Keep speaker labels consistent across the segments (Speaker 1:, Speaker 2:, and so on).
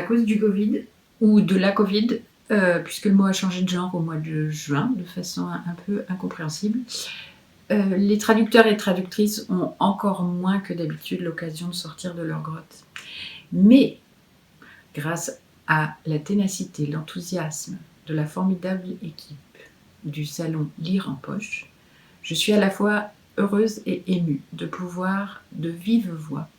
Speaker 1: à cause du Covid ou de la Covid, puisque le mot a changé de genre au mois de juin de façon un peu incompréhensible. Les traducteurs et traductrices ont encore moins que d'habitude l'occasion de sortir de leur grotte. Mais grâce à la ténacité, l'enthousiasme de la formidable équipe du salon Lire en poche, je suis à la fois heureuse et émue de pouvoir, de vive voix,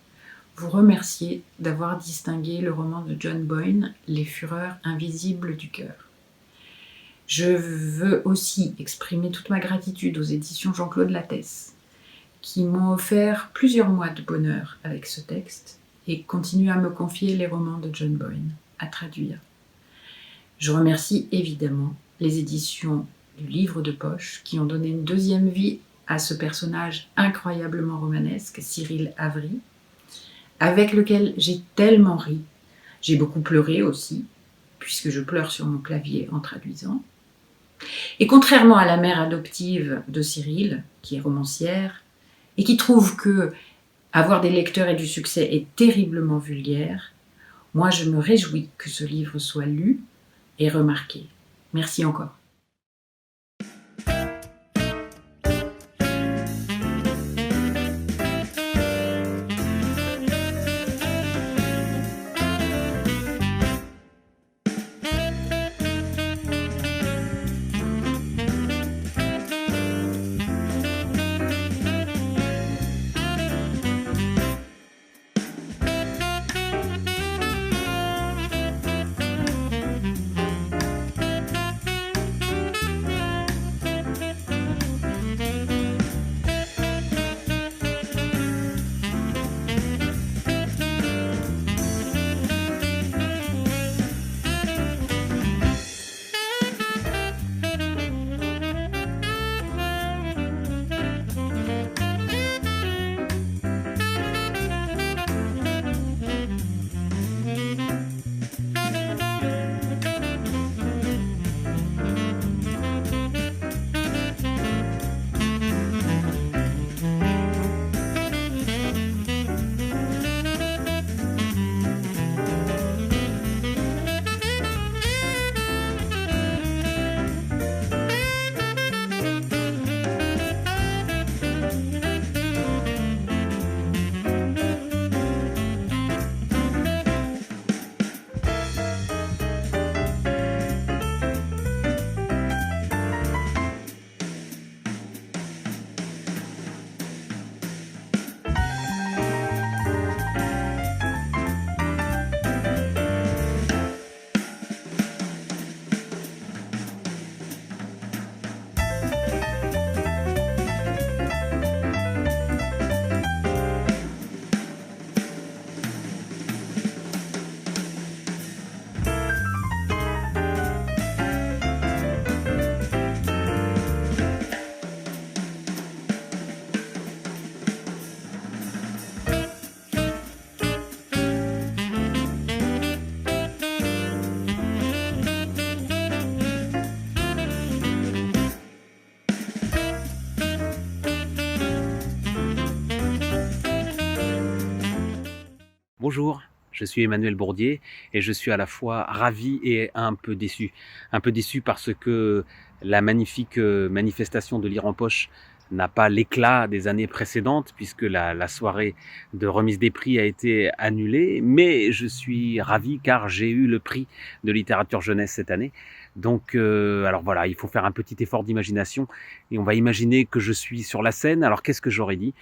Speaker 1: vous remercier d'avoir distingué le roman de John Boyne, Les fureurs invisibles du cœur. Je veux aussi exprimer toute ma gratitude aux éditions Jean-Claude Lattès, qui m'ont offert plusieurs mois de bonheur avec ce texte et continuent à me confier les romans de John Boyne à traduire. Je remercie évidemment les éditions du Livre de poche qui ont donné une deuxième vie à ce personnage incroyablement romanesque, Cyril Avery, avec lequel j'ai tellement ri. J'ai beaucoup pleuré aussi, puisque je pleure sur mon clavier en traduisant. Et contrairement à la mère adoptive de Cyril, qui est romancière, et qui trouve que avoir des lecteurs et du succès est terriblement vulgaire, moi je me réjouis que ce livre soit lu et remarqué. Merci encore.
Speaker 2: Bonjour, je suis Emmanuel Bourdier et je suis à la fois ravi et un peu déçu. Un peu déçu parce que la magnifique manifestation de Lire en poche n'a pas l'éclat des années précédentes puisque la soirée de remise des prix a été annulée, mais je suis ravi car j'ai eu le prix de littérature jeunesse cette année. Donc alors voilà, il faut faire un petit effort d'imagination et on va imaginer que je suis sur la scène. Alors qu'est-ce que j'aurais dit ?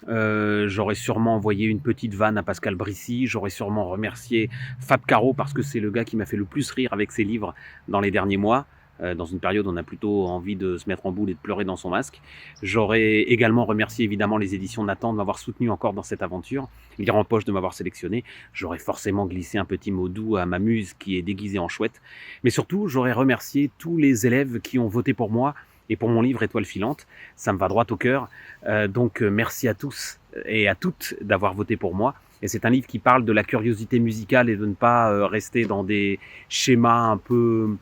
Speaker 2: J'aurais sûrement envoyé une petite vanne à Pascal Brissy, j'aurais sûrement remercié Fab Caro parce que c'est le gars qui m'a fait le plus rire avec ses livres dans les derniers mois. Dans une période où on a plutôt envie de se mettre en boule et de pleurer dans son masque. J'aurais également remercié évidemment les éditions Nathan de m'avoir soutenu encore dans cette aventure, Lire en poche de m'avoir sélectionné. J'aurais forcément glissé un petit mot doux à ma muse qui est déguisée en chouette. Mais surtout, j'aurais remercié tous les élèves qui ont voté pour moi et pour mon livre Étoile filante. Ça me va droit au cœur. Donc merci à tous et à toutes d'avoir voté pour moi. Et c'est un livre qui parle de la curiosité musicale et de ne pas rester dans des schémas un peu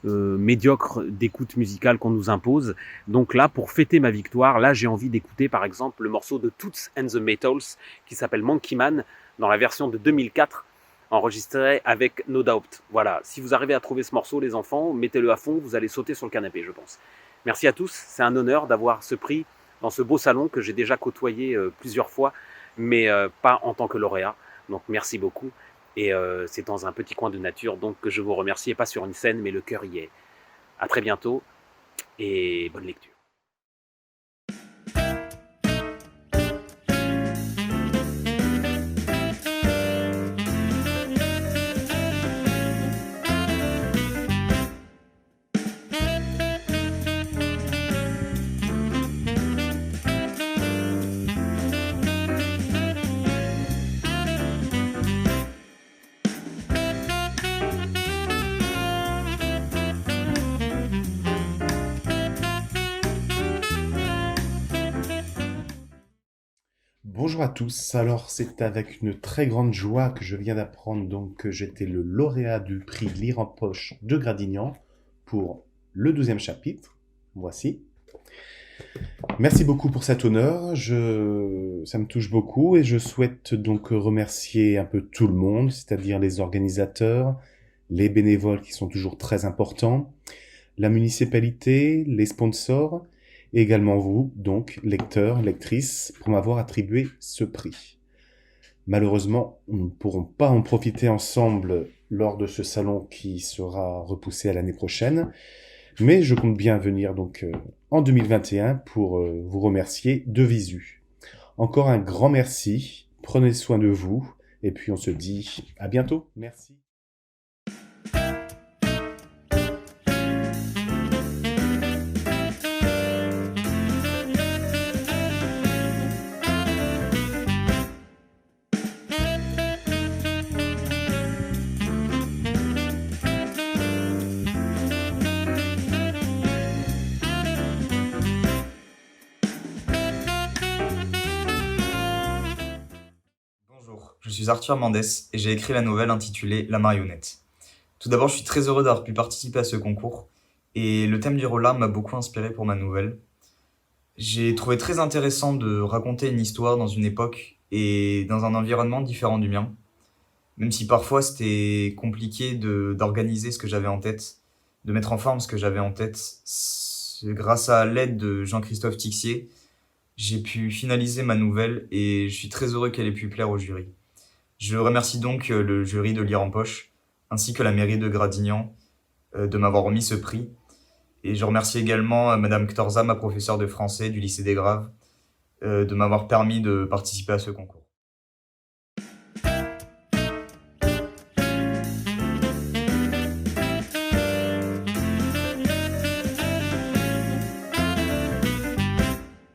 Speaker 2: médiocre d'écoute musicale qu'on nous impose. Donc là, pour fêter ma victoire, là j'ai envie d'écouter par exemple le morceau de Toots and the Maytals qui s'appelle Monkey Man dans la version de 2004 enregistré avec No Doubt. Voilà, si vous arrivez à trouver ce morceau, les enfants, mettez-le à fond, vous allez sauter sur le canapé, je pense. Merci à tous, c'est un honneur d'avoir ce prix dans ce beau salon que j'ai déjà côtoyé plusieurs fois, mais pas en tant que lauréat. Donc merci beaucoup. Et c'est dans un petit coin de nature, donc que je vous remercie, et pas sur une scène, mais le cœur y est. À très bientôt, et bonne lecture.
Speaker 3: Bonjour à tous, alors c'est avec une très grande joie que je viens d'apprendre donc que j'étais le lauréat du prix Lire en poche de Gradignan pour le 12e chapitre, voici. Merci beaucoup pour cet honneur, ça me touche beaucoup et je souhaite donc remercier un peu tout le monde, c'est-à-dire les organisateurs, les bénévoles qui sont toujours très importants, la municipalité, les sponsors, et également vous, donc, lecteurs, lectrices, pour m'avoir attribué ce prix. Malheureusement, nous ne pourrons pas en profiter ensemble lors de ce salon qui sera repoussé à l'année prochaine, mais je compte bien venir donc en 2021 pour vous remercier de visu. Encore un grand merci, prenez soin de vous, et puis on se dit à bientôt. Merci.
Speaker 4: Bonjour, je suis Arthur Mendes et j'ai écrit la nouvelle intitulée La marionnette. Tout d'abord, je suis très heureux d'avoir pu participer à ce concours et le thème du rollard m'a beaucoup inspiré pour ma nouvelle. J'ai trouvé très intéressant de raconter une histoire dans une époque et dans un environnement différent du mien, même si parfois c'était compliqué d'organiser ce que j'avais en tête, de mettre en forme ce que j'avais en tête. Grâce à l'aide de Jean-Christophe Tixier, j'ai pu finaliser ma nouvelle et je suis très heureux qu'elle ait pu plaire au jury. Je remercie donc le jury de Lire en poche, ainsi que la mairie de Gradignan de m'avoir remis ce prix. Et je remercie également Madame Ktorza, ma professeure de français du lycée des Graves, de m'avoir permis de participer à ce concours.